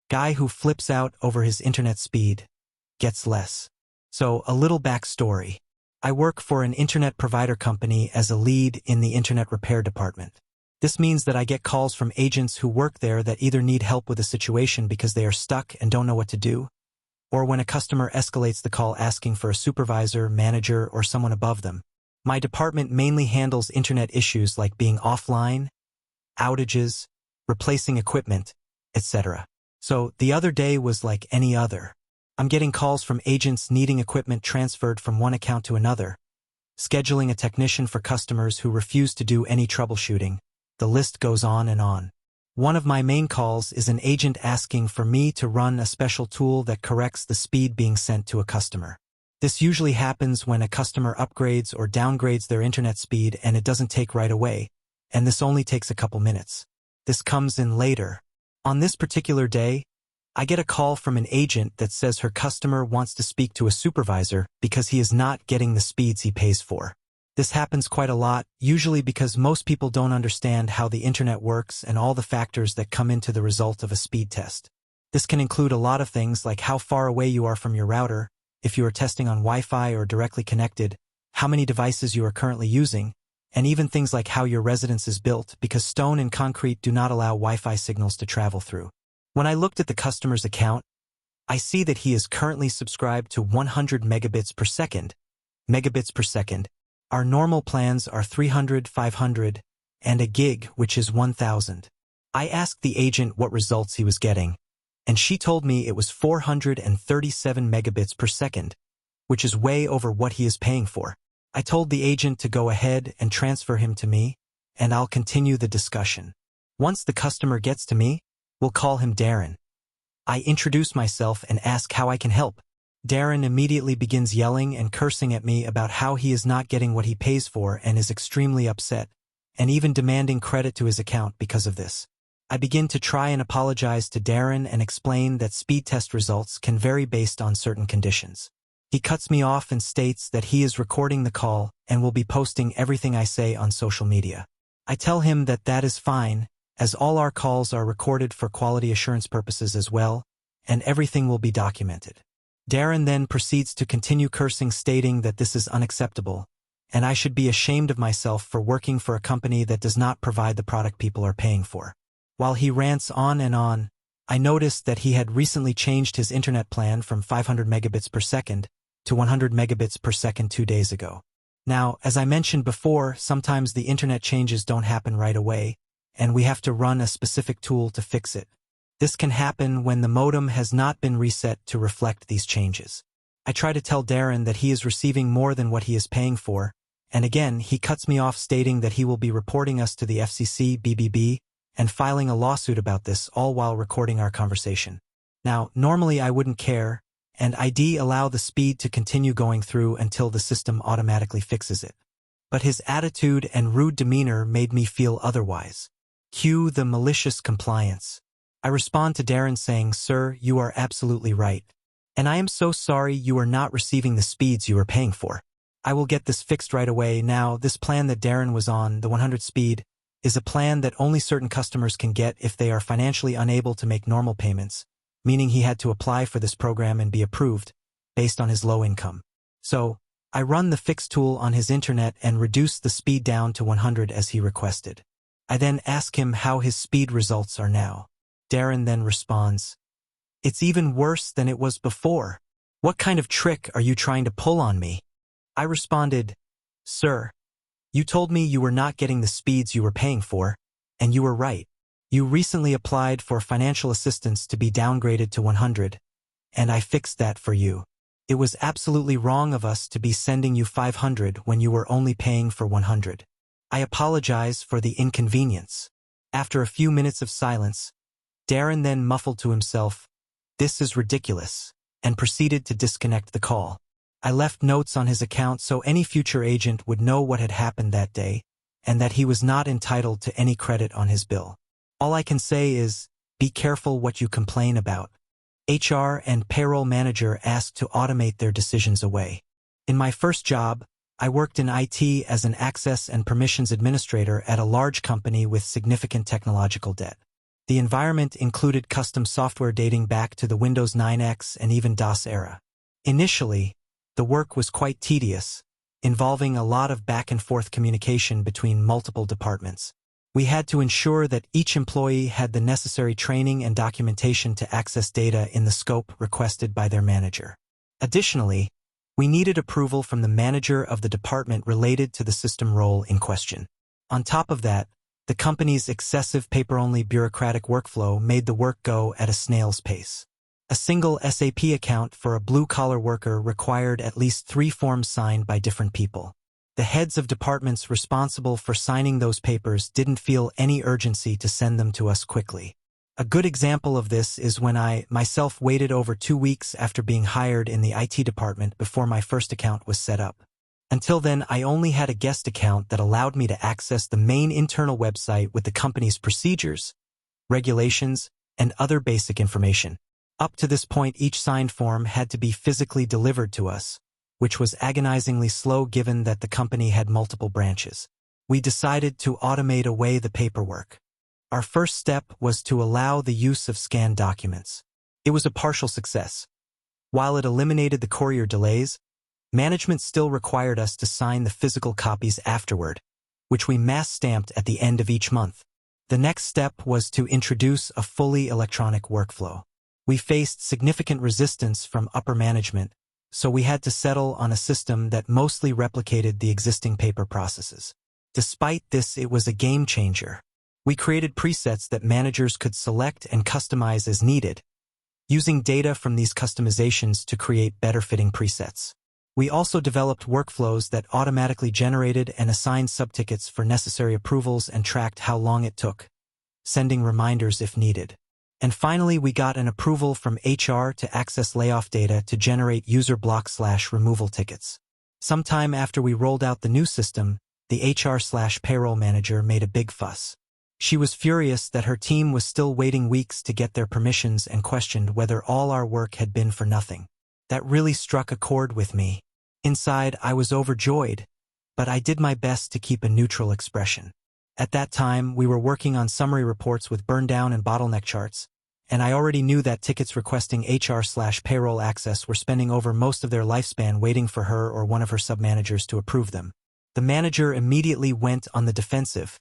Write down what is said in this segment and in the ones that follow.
Guy who flips out over his internet speed gets less. So, a little backstory. I work for an internet provider company as a lead in the internet repair department. This means that I get calls from agents who work there that either need help with a situation because they are stuck and don't know what to do, or when a customer escalates the call asking for a supervisor, manager, or someone above them. My department mainly handles internet issues like being offline, outages, replacing equipment, etc. So the other day was like any other. I'm getting calls from agents needing equipment transferred from one account to another, scheduling a technician for customers who refuse to do any troubleshooting. The list goes on and on. One of my main calls is an agent asking for me to run a special tool that corrects the speed being sent to a customer. This usually happens when a customer upgrades or downgrades their internet speed and it doesn't take right away, and this only takes a couple minutes. This comes in later. On this particular day, I get a call from an agent that says her customer wants to speak to a supervisor because he is not getting the speeds he pays for. This happens quite a lot, usually because most people don't understand how the internet works and all the factors that come into the result of a speed test. This can include a lot of things like how far away you are from your router, if you are testing on Wi-Fi or directly connected, how many devices you are currently using, and even things like how your residence is built, because stone and concrete do not allow Wi-Fi signals to travel through. When I looked at the customer's account, I see that he is currently subscribed to 100 megabits per second. Megabits per second. Our normal plans are 300, 500, and a gig, which is 1,000. I asked the agent what results he was getting, and she told me it was 437 megabits per second, which is way over what he is paying for. I told the agent to go ahead and transfer him to me, and I'll continue the discussion. Once the customer gets to me, we'll call him Darren. I introduce myself and ask how I can help. Darren immediately begins yelling and cursing at me about how he is not getting what he pays for and is extremely upset, and even demanding credit to his account because of this. I begin to try and apologize to Darren and explain that speed test results can vary based on certain conditions. He cuts me off and states that he is recording the call and will be posting everything I say on social media. I tell him that that is fine, as all our calls are recorded for quality assurance purposes as well, and everything will be documented. Darren then proceeds to continue cursing, stating that this is unacceptable, and I should be ashamed of myself for working for a company that does not provide the product people are paying for. While he rants on and on, I noticed that he had recently changed his internet plan from 500 megabits per second to 100 megabits per second 2 days ago. Now, as I mentioned before, sometimes the internet changes don't happen right away, and we have to run a specific tool to fix it. This can happen when the modem has not been reset to reflect these changes. I try to tell Darren that he is receiving more than what he is paying for, and again, he cuts me off stating that he will be reporting us to the FCC, BBB, and filing a lawsuit about this, all while recording our conversation. Now, normally I wouldn't care, and I'd allow the speed to continue going through until the system automatically fixes it. But his attitude and rude demeanor made me feel otherwise. Cue the malicious compliance. I respond to Darren saying, "Sir, you are absolutely right. And I am so sorry you are not receiving the speeds you are paying for. I will get this fixed right away." Now, this plan that Darren was on, the 100 speed, is a plan that only certain customers can get if they are financially unable to make normal payments, meaning he had to apply for this program and be approved based on his low income. So, I run the fix tool on his internet and reduce the speed down to 100 as he requested. I then ask him how his speed results are now. Darren then responds, "It's even worse than it was before. What kind of trick are you trying to pull on me?" I responded, "Sir, you told me you were not getting the speeds you were paying for, and you were right. You recently applied for financial assistance to be downgraded to 100, and I fixed that for you. It was absolutely wrong of us to be sending you 500 when you were only paying for 100. I apologize for the inconvenience." After a few minutes of silence, Darren then muffled to himself, "This is ridiculous," and proceeded to disconnect the call. I left notes on his account so any future agent would know what had happened that day, and that he was not entitled to any credit on his bill. All I can say is, be careful what you complain about. HR and payroll manager asked to automate their decisions away. In my first job, I worked in IT as an access and permissions administrator at a large company with significant technological debt. The environment included custom software dating back to the Windows 9X and even DOS era. Initially, the work was quite tedious, involving a lot of back-and-forth communication between multiple departments. We had to ensure that each employee had the necessary training and documentation to access data in the scope requested by their manager. Additionally, we needed approval from the manager of the department related to the system role in question. On top of that, the company's excessive paper-only bureaucratic workflow made the work go at a snail's pace. A single SAP account for a blue-collar worker required at least 3 forms signed by different people. The heads of departments responsible for signing those papers didn't feel any urgency to send them to us quickly. A good example of this is when I, myself, waited over 2 weeks after being hired in the IT department before my first account was set up. Until then, I only had a guest account that allowed me to access the main internal website with the company's procedures, regulations, and other basic information. Up to this point, each signed form had to be physically delivered to us, which was agonizingly slow given that the company had multiple branches. We decided to automate away the paperwork. Our first step was to allow the use of scanned documents. It was a partial success. While it eliminated the courier delays, management still required us to sign the physical copies afterward, which we mass-stamped at the end of each month. The next step was to introduce a fully electronic workflow. We faced significant resistance from upper management, so we had to settle on a system that mostly replicated the existing paper processes. Despite this, it was a game changer. We created presets that managers could select and customize as needed, using data from these customizations to create better-fitting presets. We also developed workflows that automatically generated and assigned subtickets for necessary approvals and tracked how long it took, sending reminders if needed. And finally, we got an approval from HR to access layoff data to generate user block/removal tickets. Sometime after we rolled out the new system, the HR/payroll manager made a big fuss. She was furious that her team was still waiting weeks to get their permissions and questioned whether all our work had been for nothing. That really struck a chord with me. Inside, I was overjoyed, but I did my best to keep a neutral expression. At that time, we were working on summary reports with burn-down and bottleneck charts, and I already knew that tickets requesting HR/payroll access were spending over most of their lifespan waiting for her or one of her sub-managers to approve them. The manager immediately went on the defensive,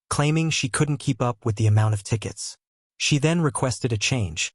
claiming she couldn't keep up with the amount of tickets. She then requested a change.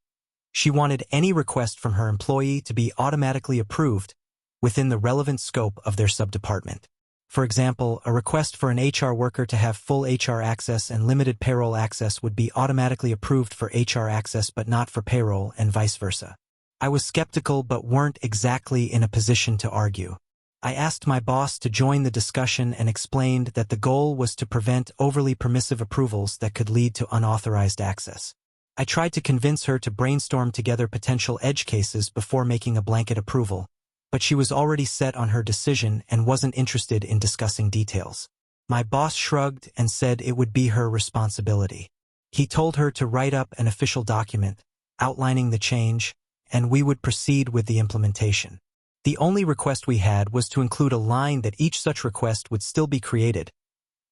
She wanted any request from her employee to be automatically approved within the relevant scope of their sub-department. For example, a request for an HR worker to have full HR access and limited payroll access would be automatically approved for HR access but not for payroll, and vice versa. I was skeptical but weren't exactly in a position to argue. I asked my boss to join the discussion and explained that the goal was to prevent overly permissive approvals that could lead to unauthorized access. I tried to convince her to brainstorm together potential edge cases before making a blanket approval, but she was already set on her decision and wasn't interested in discussing details. My boss shrugged and said it would be her responsibility. He told her to write up an official document outlining the change, and we would proceed with the implementation. The only request we had was to include a line that each such request would still be created,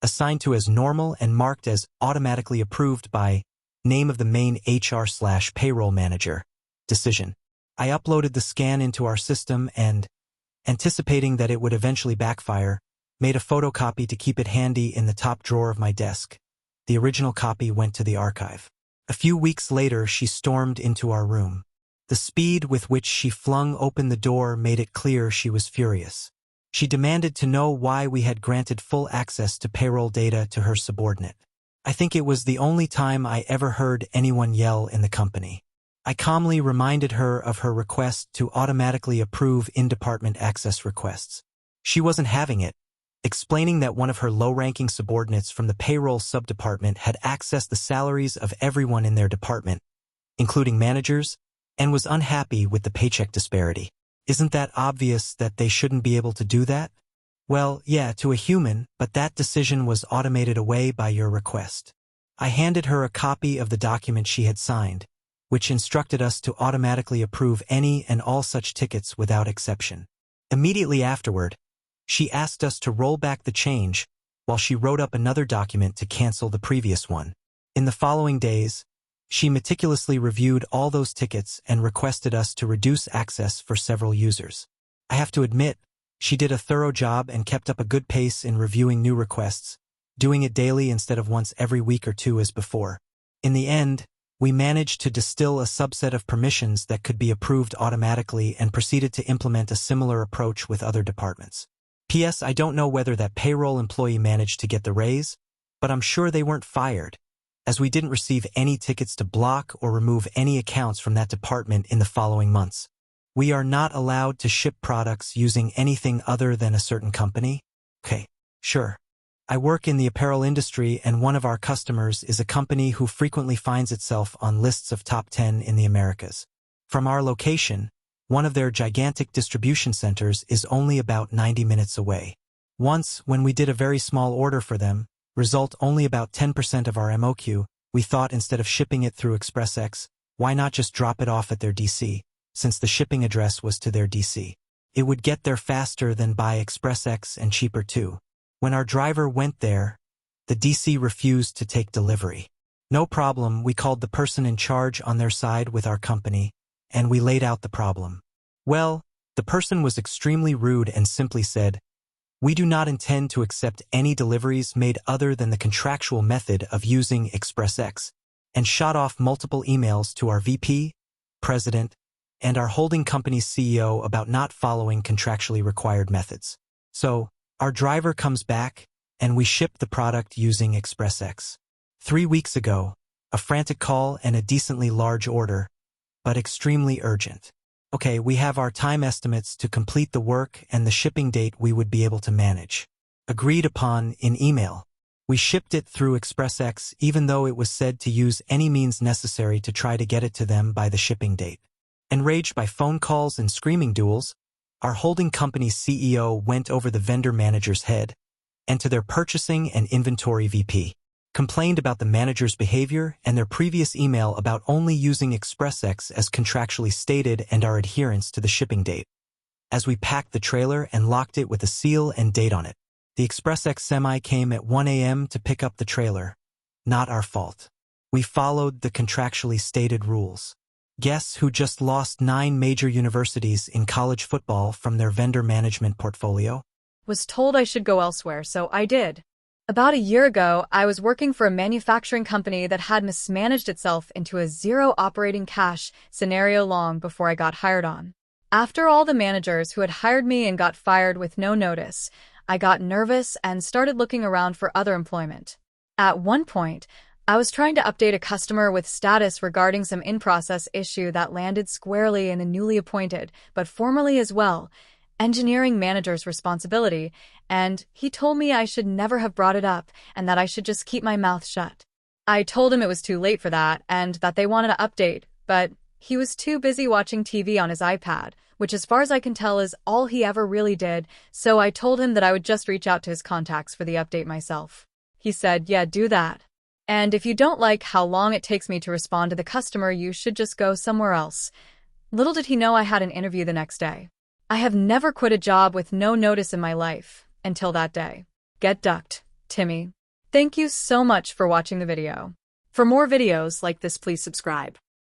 assigned to as normal and marked as automatically approved by name of the main HR/payroll manager decision. I uploaded the scan into our system and, anticipating that it would eventually backfire, made a photocopy to keep it handy in the top drawer of my desk. The original copy went to the archive. A few weeks later, she stormed into our room. The speed with which she flung open the door made it clear she was furious. She demanded to know why we had granted full access to payroll data to her subordinate. I think it was the only time I ever heard anyone yell in the company. I calmly reminded her of her request to automatically approve in-department access requests. She wasn't having it, explaining that one of her low-ranking subordinates from the payroll sub-department had accessed the salaries of everyone in their department, including managers, and was unhappy with the paycheck disparity. Isn't that obvious that they shouldn't be able to do that? Well, yeah, to a human, but that decision was automated away by your request. I handed her a copy of the document she had signed, which instructed us to automatically approve any and all such tickets without exception. Immediately afterward, she asked us to roll back the change while she wrote up another document to cancel the previous one. In the following days, She meticulously reviewed all those tickets and requested us to reduce access for several users. I have to admit, she did a thorough job and kept up a good pace in reviewing new requests, doing it daily instead of once every week or two as before. In the end, we managed to distill a subset of permissions that could be approved automatically and proceeded to implement a similar approach with other departments. P.S. I don't know whether that payroll employee managed to get the raise, but I'm sure they weren't fired, as we didn't receive any tickets to block or remove any accounts from that department in the following months. We are not allowed to ship products using anything other than a certain company? Okay, sure. I work in the apparel industry, and one of our customers is a company who frequently finds itself on lists of top 10 in the Americas. From our location, one of their gigantic distribution centers is only about 90 minutes away. Once, when we did a very small order for them, result only about 10% of our MOQ, we thought instead of shipping it through XpressX, why not just drop it off at their DC, since the shipping address was to their DC. It would get there faster than by XpressX and cheaper too. When our driver went there, the DC refused to take delivery. No problem, we called the person in charge on their side with our company, and we laid out the problem. Well, the person was extremely rude and simply said, "We do not intend to accept any deliveries made other than the contractual method of using XpressX," and shot off multiple emails to our VP, president, and our holding company's CEO about not following contractually required methods. So, our driver comes back, and we ship the product using XpressX. 3 weeks ago, a frantic call and a decently large order, but extremely urgent. Okay, we have our time estimates to complete the work and the shipping date we would be able to manage. Agreed upon in email. We shipped it through XpressX even though it was said to use any means necessary to try to get it to them by the shipping date. Enraged by phone calls and screaming duels, our holding company's CEO went over the vendor manager's head and to their purchasing and inventory VP, complained about the manager's behavior and their previous email about only using XpressX as contractually stated and our adherence to the shipping date. As we packed the trailer and locked it with a seal and date on it, the XpressX semi came at 1 a.m. to pick up the trailer. Not our fault. We followed the contractually stated rules. Guess who just lost 9 major universities in college football from their vendor management portfolio? Was told I should go elsewhere, so I did. About a year ago, I was working for a manufacturing company that had mismanaged itself into a zero operating cash scenario long before I got hired on. After all the managers who had hired me and got fired with no notice, I got nervous and started looking around for other employment. At one point, I was trying to update a customer with status regarding some in-process issue that landed squarely in the newly appointed, but formerly as well, engineering manager's responsibility, and he told me I should never have brought it up and that I should just keep my mouth shut. I told him it was too late for that and that they wanted to update, but he was too busy watching TV on his iPad, which as far as I can tell is all he ever really did, so I told him that I would just reach out to his contacts for the update myself. He said, "Yeah, do that. And if you don't like how long it takes me to respond to the customer, you should just go somewhere else." Little did he know I had an interview the next day. I have never quit a job with no notice in my life, until that day. Get ducked, Timmy. Thank you so much for watching the video. For more videos like this, please subscribe.